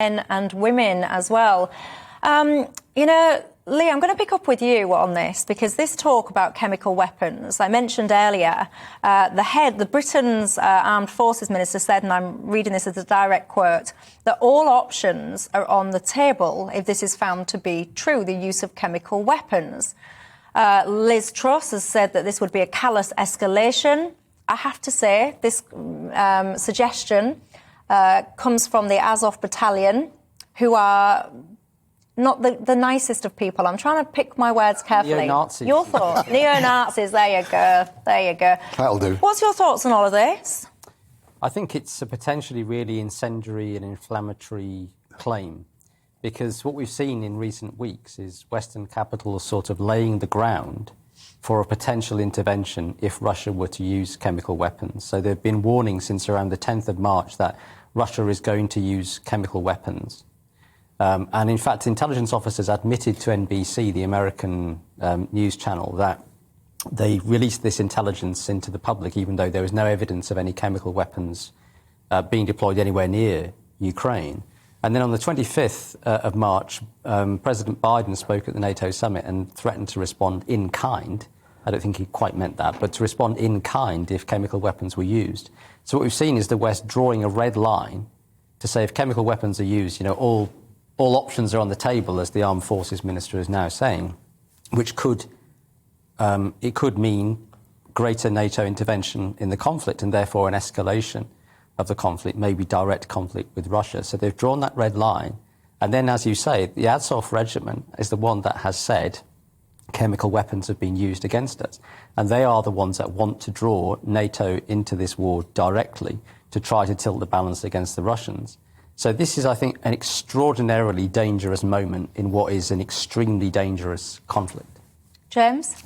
and women as well. You know, Lee, I'm going to pick up with you on this because this talk about chemical weapons, I mentioned earlier, the Britain's Armed Forces Minister said, and I'm reading this as a direct quote, that all options are on the table if this is found to be true, the use of chemical weapons. Liz Truss has said that this would be a callous escalation. I have to say, this suggestion comes from the Azov battalion, who are not the nicest of people. I'm trying to pick my words carefully. Neo-Nazis. Your thoughts? Neo-Nazis, there you go. There you go. That'll do. What's your thoughts on all of this? I think it's a potentially really incendiary and inflammatory claim, because what we've seen in recent weeks is Western capitals sort of laying the ground for a potential intervention if Russia were to use chemical weapons. So there have been warnings since around the 10th of March that Russia is going to use chemical weapons. And in fact, intelligence officers admitted to NBC, the American news channel, that they released this intelligence into the public, even though there was no evidence of any chemical weapons being deployed anywhere near Ukraine. And then on the 25th of March, President Biden spoke at the NATO summit and threatened to respond in kind. I don't think he quite meant that, but to respond in kind if chemical weapons were used. So what we've seen is the West drawing a red line to say if chemical weapons are used, you know, all options are on the table, as the Armed Forces Minister is now saying, which could it could mean greater NATO intervention in the conflict and therefore an escalation of the conflict, maybe direct conflict with Russia. So they've drawn that red line. And then, as you say, the Azov regiment is the one that has said chemical weapons have been used against us. And they are the ones that want to draw NATO into this war directly to try to tilt the balance against the Russians. So this is, I think, an extraordinarily dangerous moment in what is an extremely dangerous conflict. James?